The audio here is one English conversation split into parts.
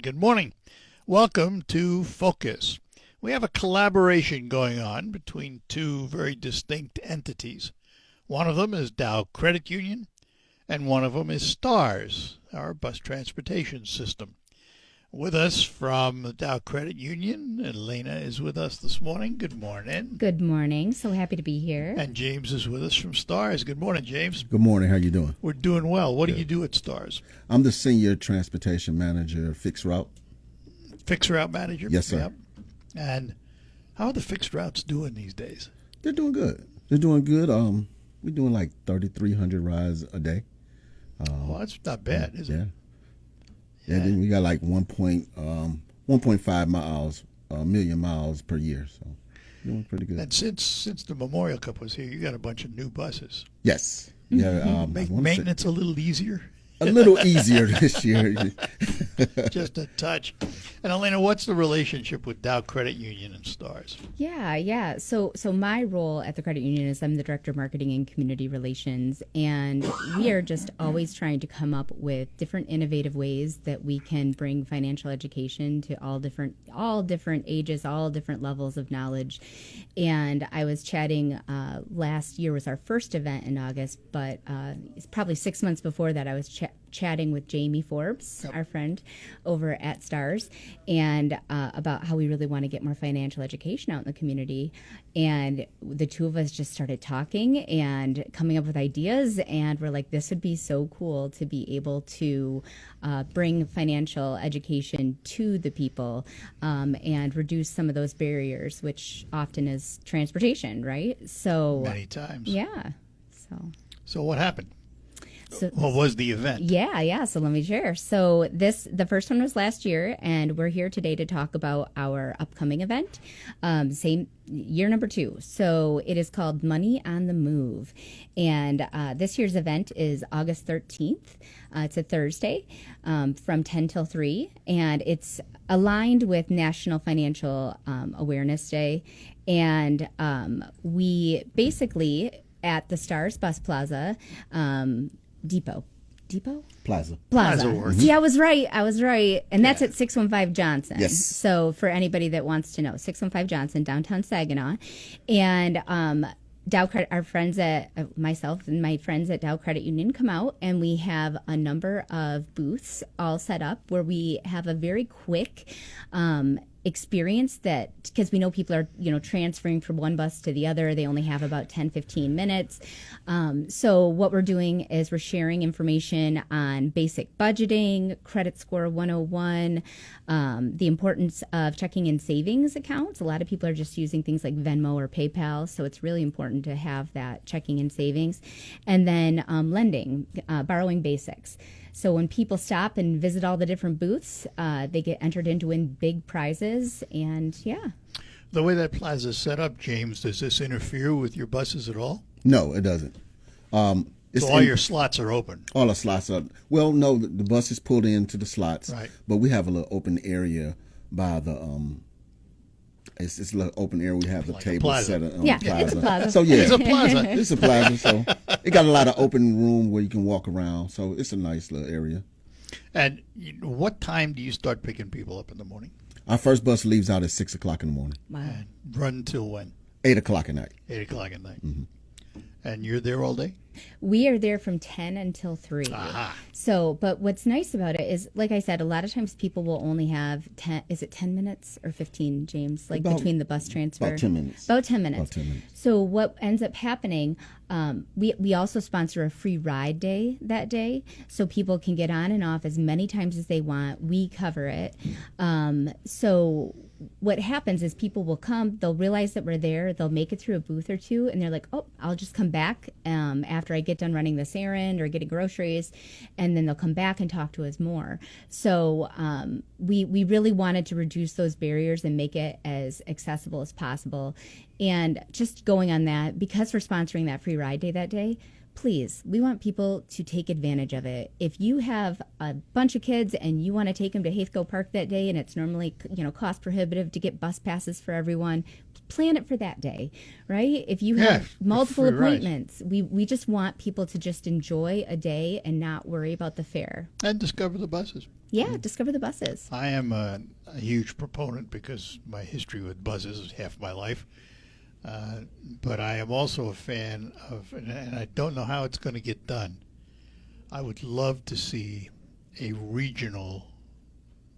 Good morning. Welcome to Focus. We have a collaboration going on between two very distinct entities. One of them is Dow Credit Union, and one of them is STARS, our bus transportation system. With us from the Dow Credit Union, Alayna is with us this morning. Good morning. Good morning. So happy to be here. And James is with us from STARS. Good morning, James. Good morning. How you doing? We're doing well. What do you do at STARS? I'm the senior transportation manager, fixed route. Fixed route manager? Yes, sir. Yep. And how are the fixed routes doing these days? They're doing good. They're doing good. We're doing like 3,300 rides a day. Well, that's not bad, is it? Yeah. Then we got like 1.5 miles, million miles per year. So doing pretty good. And since the Memorial Cup was here, you got a bunch of new buses. Yes. Yeah. Make maintenance a little easier. A little easier this year. Just a touch. And Alayna, what's the relationship with Dow Credit Union and STARS? Yeah. So my role at the credit union is I'm the director of marketing and community relations, and we are just always trying to come up with different innovative ways that we can bring financial education to all different ages, all different levels of knowledge. And I was chatting last year was our first event in August, but it's probably 6 months before that I was chatting with Jamie Forbes, our friend over at STARS, and about how we really want to get more financial education out in the community. And the two of us just started talking and coming up with ideas, and we're like, this would be so cool to be able to bring financial education to the people and reduce some of those barriers, which often is transportation, right? So many times. Yeah. So what happened? So, what was the event? Yeah. So let me share. So the first one was last year, and we're here today to talk about our upcoming event. Same year number 2. So it is called Money on the Move, and this year's event is August 13th. It's a Thursday from 10 till 3, and it's aligned with National Financial Awareness Day, and we basically at the STARS Bus Plaza. Depot? Plaza. See, I was right. And that's at 615 Johnson. Yes. So for anybody that wants to know, 615 Johnson, downtown Saginaw. And Dow Credit, our friends at myself and my friends at Dow Credit Union come out, and we have a number of booths all set up where we have a very quick experience, that because we know people are transferring from one bus to the other. They only have about 10-15 minutes. So what we're doing is we're sharing information on basic budgeting, credit score 101, the importance of checking and savings accounts. A lot of people are just using things like Venmo or PayPal, so it's really important to have that checking and savings. And then lending, borrowing basics. So when people stop and visit all the different booths, they get entered in to win big prizes, and yeah. The way that plaza is set up, James, does this interfere with your buses at all? No, it doesn't. So all your slots are open? All the slots are. Well, no, the bus is pulled into the slots, right? But we have a little open area by the It's a little open area. We have the like table set on yeah, the plaza. it's a plaza. So yeah, it's a plaza. It's a plaza. So it got a lot of open room where you can walk around. So it's a nice little area. And what time do you start picking people up in the morning? Our first bus leaves out at 6 o'clock in the morning. Wow. And run till when? 8 o'clock at night. 8 o'clock at night. Mm-hmm. And you're there all day? We are there from 10 until 3. Aha. So, but what's nice about it is, like I said, a lot of times people will only have 10, is it 10 minutes or 15, James? Like between the bus transfer? About 10 minutes. About 10 minutes. About 10 minutes. So what ends up happening, we also sponsor a free ride day that day, so people can get on and off as many times as they want. We cover it. So what happens is people will come, they'll realize that we're there, they'll make it through a booth or two, and they're like, oh, I'll just come back after I get done running this errand or getting groceries, and then they'll come back and talk to us more. So we really wanted to reduce those barriers and make it as accessible as possible. And just going on that, because we're sponsoring that free ride day that day, please, we want people to take advantage of it. If you have a bunch of kids and you want to take them to Haithco Park that day, and it's normally, cost prohibitive to get bus passes for everyone, plan it for that day, right? If you have multiple appointments, we just want people to just enjoy a day and not worry about the fare. And discover the buses. Yeah, discover the buses. I am a huge proponent because my history with buses is half my life. But I am also a fan of, and I don't know how it's going to get done. I would love to see a regional,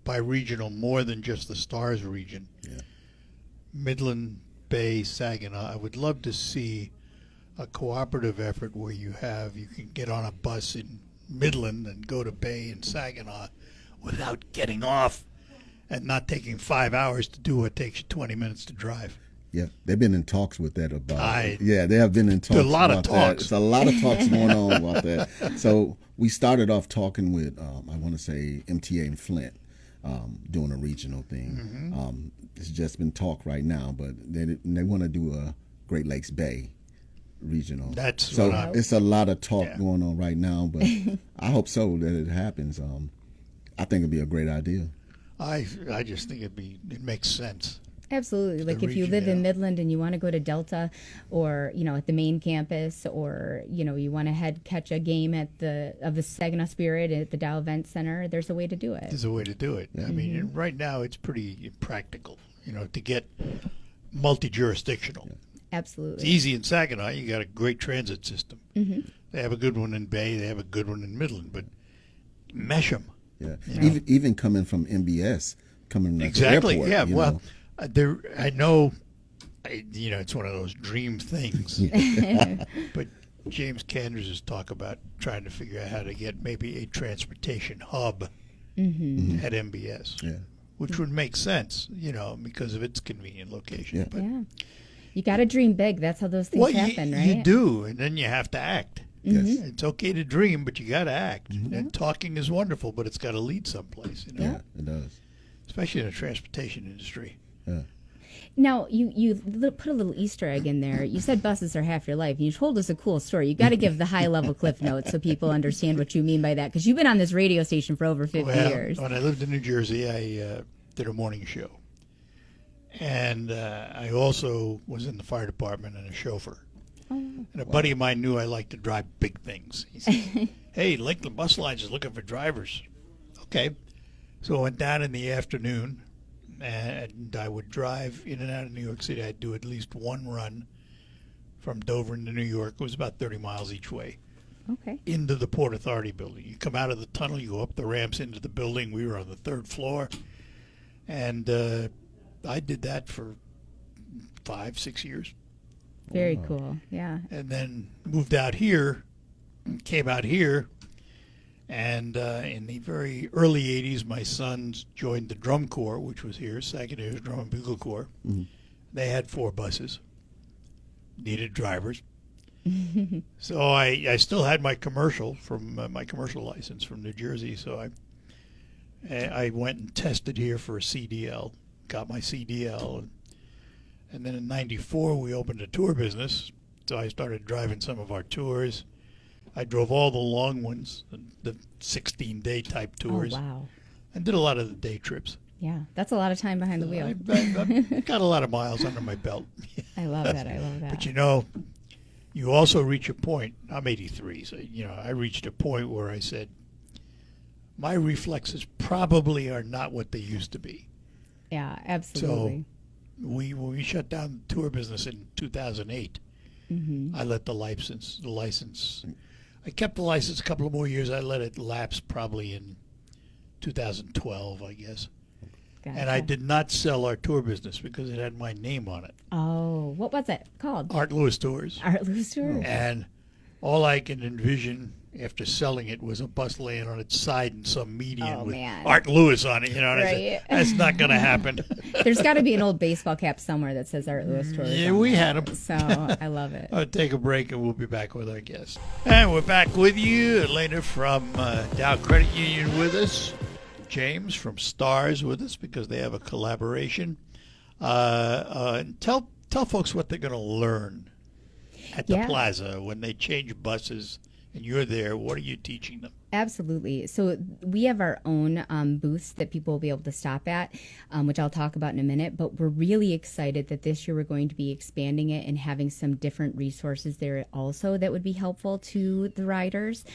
by regional more than just the Stars region. Yeah. Midland, Bay, Saginaw. I would love to see a cooperative effort where you can get on a bus in Midland and go to Bay and Saginaw without getting off and not taking 5 hours to do what takes you 20 minutes to drive. Yeah, they've been in talks with that they have been in talks. A lot of talks. That. It's a lot of talks going on about that. So we started off talking with, I want to say, MTA in Flint, doing a regional thing. Mm-hmm. It's just been talk right now, but they want to do a Great Lakes Bay regional. It's a lot of talk going on right now, but I hope so that it happens. I think it'd be a great idea. I just think it makes sense. Absolutely. Like if you live in Midland and you want to go to Delta or, at the main campus, or, you want to catch a game of the Saginaw Spirit at the Dow Event Center, there's a way to do it. There's a way to do it. Yeah. I mean, right now it's pretty impractical, to get multi-jurisdictional. Yeah. Absolutely. It's easy in Saginaw. You got a great transit system. Mm-hmm. They have a good one in Bay. They have a good one in Midland, but mesh them. Yeah. Even coming from MBS, coming to the airport. Yeah. Well, I know, it's one of those dream things. But James Canders has talked about trying to figure out how to get maybe a transportation hub at MBS, which would make sense, because of its convenient location. Yeah. But, you got to dream big. That's how those things happen, right? You do, and then you have to act. Yes. It's okay to dream, but you got to act. Mm-hmm. And talking is wonderful, but it's got to lead someplace. Yeah, it does. Especially in the transportation industry. Yeah. Now, you put a little Easter egg in there. You said buses are half your life. You told us a cool story. You got to give the high-level cliff notes so people understand what you mean by that, because you've been on this radio station for over 50 years. When I lived in New Jersey, I did a morning show. And I also was in the fire department and a chauffeur. Oh, and a buddy of mine knew I liked to drive big things. He said, hey, Lakeland Bus Lines is looking for drivers. Okay. So I went down in the afternoon, and I would drive in and out of New York City. I'd do at least one run from Dover into New York. It was about 30 miles each way. Okay. Into the Port Authority building. You come out of the tunnel, you go up the ramps into the building. We were on the third floor. And I did that for 5-6 years. Very cool. Yeah. And then moved out here, came out here. And in the very early 80s, my sons joined the drum corps, which was here, Saginaw Drum and Bugle Corps. Mm-hmm. They had 4 buses, needed drivers. So I still had my commercial from my commercial license from New Jersey. So I went and tested here for a CDL, got my CDL. And then in '94, we opened a tour business. So I started driving some of our tours. I drove all the long ones, the 16-day type tours. Oh, wow. And did a lot of the day trips. Yeah, that's a lot of time behind the wheel. I've got a lot of miles under my belt. I love that. But you also reach a point. I'm 83, so I reached a point where I said, my reflexes probably are not what they used to be. Yeah, absolutely. So when we shut down the tour business in 2008, I let the license. I kept the license a couple of more years. I let it lapse probably in 2012, I guess. Gotcha. And I did not sell our tour business because it had my name on it. Oh, what was it called? Art Lewis Tours. Art Lewis Tours. And all I can envision after selling it was a bus laying on its side in some median with Art Lewis on it. And I said, that's not going to happen. There's got to be an old baseball cap somewhere that says Art Lewis Tours. Yeah, we had them. So I love it. I'll take a break and we'll be back with our guest. And we're back with you. Alayna from Dow Credit Union with us. James from Stars with us because they have a collaboration. Tell folks what they're going to learn. At the Plaza, when they change buses and you're there, what are you teaching them? Absolutely. So we have our own booths that people will be able to stop at, which I'll talk about in a minute. But we're really excited that this year we're going to be expanding it and having some different resources there also that would be helpful to the riders.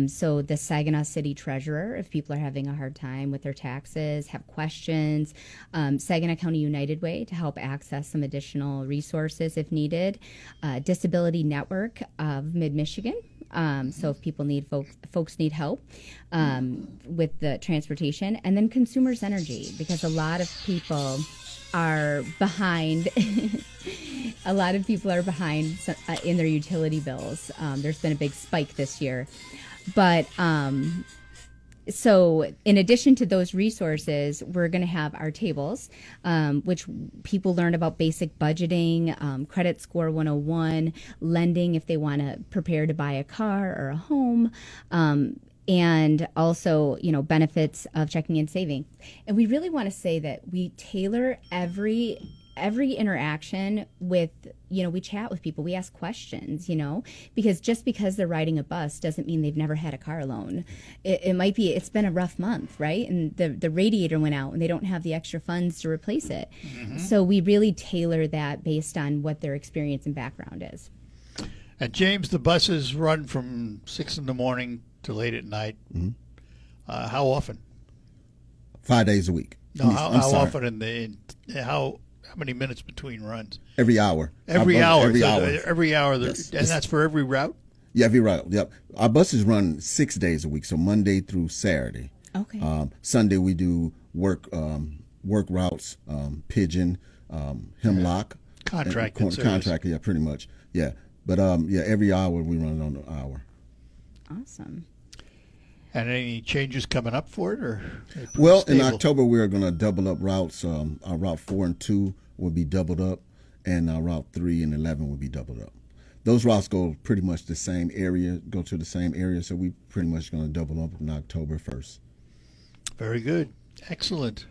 So the Saginaw City Treasurer, if people are having a hard time with their taxes, have questions, Saginaw County United Way to help access some additional resources if needed, Disability Network of Mid-Michigan. So if people need folks need help with the transportation, and then Consumers Energy, because a lot of people are behind. A lot of people are behind in their utility bills. There's been a big spike this year, but so in addition to those resources, we're going to have our tables, which people learn about basic budgeting, credit score 101, lending if they want to prepare to buy a car or a home, and also, benefits of checking and saving. And we really want to say that we tailor every interaction with, we chat with people, we ask questions, because just because they're riding a bus doesn't mean they've never had a car loan. It might be, it's been a rough month, right? And the radiator went out and they don't have the extra funds to replace it. Mm-hmm. So we really tailor that based on what their experience and background is. And James, the buses run from 6 in the morning to late at night. Mm-hmm. How often? 5 days a week. No, how often how many minutes between runs? Every hour. Every hour. Yes. And that's for every route? Yeah, every route. Yep. Our buses run 6 days a week, so Monday through Saturday. Okay. Sunday we do work routes, Pigeon, Hemlock. Contract. Yeah, pretty much. Yeah. But every hour we run it on the hour. Awesome. And any changes coming up for it, or? Well, in October we're going to double up routes. Our Route 4 and 2 will be doubled up, and our Route 3 and 11 will be doubled up. Those routes go pretty much the same area, so we pretty much going to double up on October 1st. Very good. Excellent.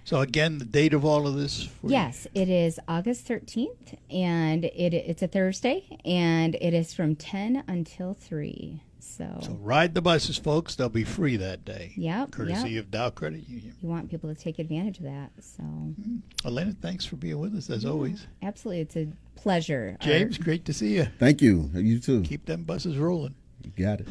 So again, the date of all of this? Yes, it is August 13th, and it's a Thursday, and it is from 10 until 3. So ride the buses, folks. They'll be free that day. Yep. Courtesy of Dow Credit Union. You want people to take advantage of that. So, Alayna, thanks for being with us as always. Absolutely, it's a pleasure. James, great to see you. Thank you. You too. Keep them buses rolling. You got it.